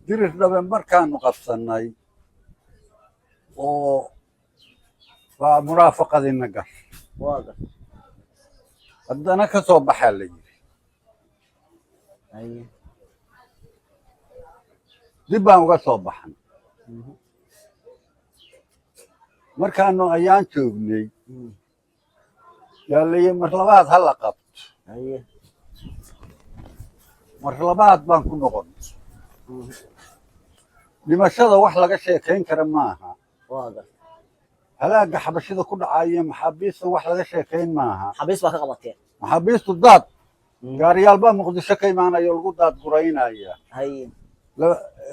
dirir dhabe markaanu qabsannay oo waa muraafaqadiina gal واضح. haddana ka soo baxaa la yidhi أيه. dib baan uga soo baxan markaanu ayaan joognay yaa layi mar labaad ha la qabto أيه. mar labaad baan ku noqon dhimashada wax laga sheekayn kara maaha واضح. halaaga xabashida ku dhacaya maxaabiista wax laga sheekayn maaha حبيس بقى قبطين. maxaabiistu daad gaariyaal baa muqdisho ka imaanaya oo lagu daadguraynaya هي.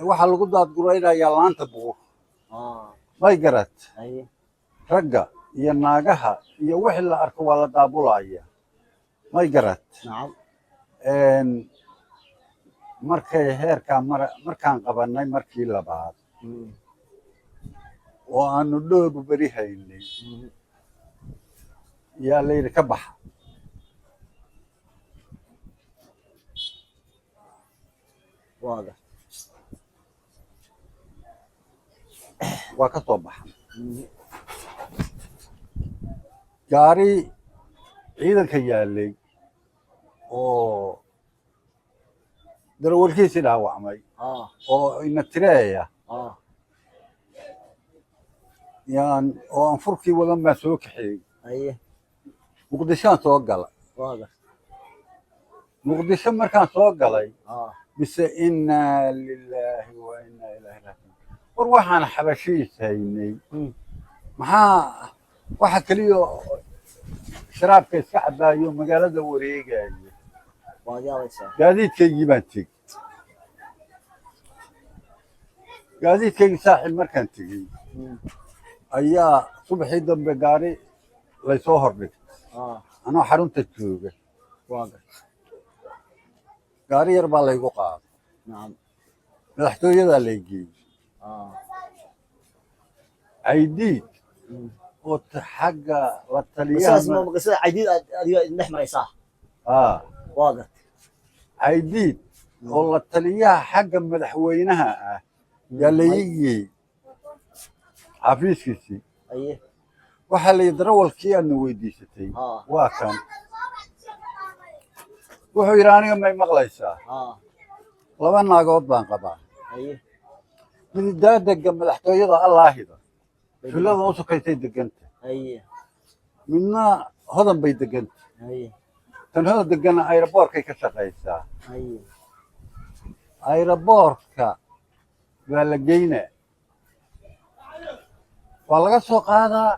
waxaa lagu daadguraynayaa laanta buur may garad أيه. ragga iyo naagaha iyo wixii la arko waa la daabulaya may garad نعم. markay heerkaa markaan qabannay markii labaad oo aanu dhooru beri haynay yaa la yidhi ka baxa واضح. waa ka soo baxan gaari ciidanka yaalay oo darawalkiisii dhaawacmay oo ina tireeya oo aan furkii wadan baan soo kaxeeyey أيه. muqdishoaan soo gala واضح. muqdisho markaan soo galay mise innaa lilaahi wa innaa ilaahi raajicuun war waxaan xabashiis haynay maxaa waxa keliya sharaabka iska cabaayo magaalada wareegaya gaadiidkaygii baan tegey gaadiidkaygii saaxiib markaan tegey ayaa subaxii dambe gaari laysoo hordhigay anoo xarunta jooga gaari yar baa laygu qaaday madaxtooyadaa lay geeyey caydiid oo xagga la taliyaha caydiid oo la taliyaha xagga madaxweynaha ah yaa layigii xafiiskiisii waxaa la yidhi darawalkii aadna weydiisatay waa kan wuxuu yidhi aniga may maqlaysaa laba naagood baan qabaa mid daadega madaxtooyada allaahida filada u sukaysay deganta midna hodan bay deganta tan hodan degana ayraboorkay ka shaqaysaa ayraboorka waa la geynaa waa laga soo qaadaa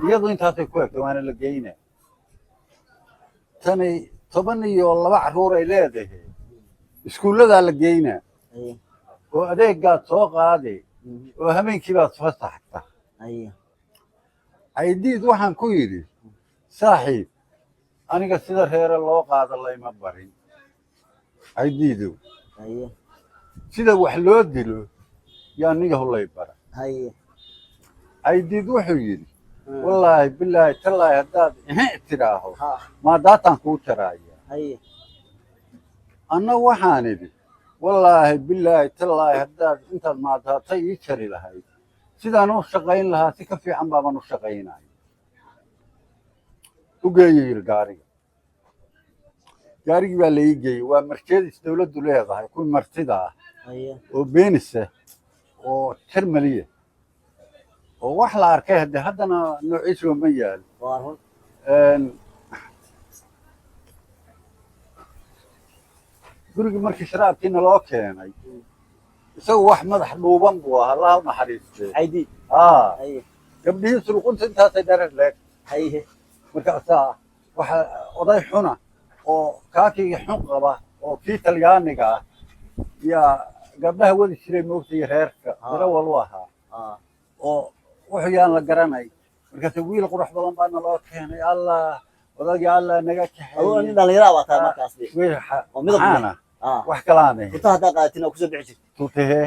iyadu intaasay ku egta waana la geynaa tani 12 carruur ay leedahay iskuulladaa la geynaa oo adeegaad soo qaaday oo habeenkii baad fasaxta caydiid waxaan ku yidhi saaxiib aniga sida reere loo qaado layma barin caydiidow sida wax loo dilo yaa niga hulay bara caydiid wuxuu yidhi wallaahi bilaahi tallaahi haddaad tidhaaho maadaataan kuu jaraaya anna waxaan idhi wallaahi bilaahi tallaahi haddaad intaad maadaatay ii jari lahayd sidaan u shaqayn lahaa si ka fiican baaban u shaqaynaya u geeyo yidhi gaarigii baa la ii geeyey waa markeedis dawladdu leedahay kuwii martida ah oo beenisa oo jarmaliya oo wax la arkay haddana noociisuba ma yaalo gurigii markii sharaabkiina loo keenay isagu wax madax dhuuban buu ahaa allaha u naxariistee gabdhihii suruqunta intaasay dherer leeg markaasaa waxa oday xuna oo kaakii xun qaba oo kii talyaaniga ah yaa gabdhaha wadi jiray moogtay reerka darawal u ahaa oo wuxuu yaan la garanay markaas wiil qurux badan baana loo keenay allah odagii allah naga kaxeeyey wax kalaanay tutahee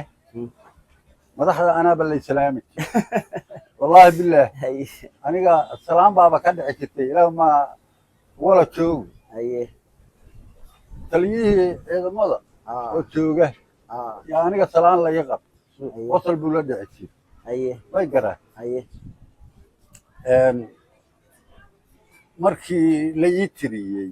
madaxda anaaba la islaami wallaahi bilaah aniga salaam baaba ka dhici jirtay ilaah ma wala joogo taliyihii ciidamada oo jooga يعني قصر لا يقب وصل بولد عتير أيه ما يقرأ أيه markii la ii tiriyey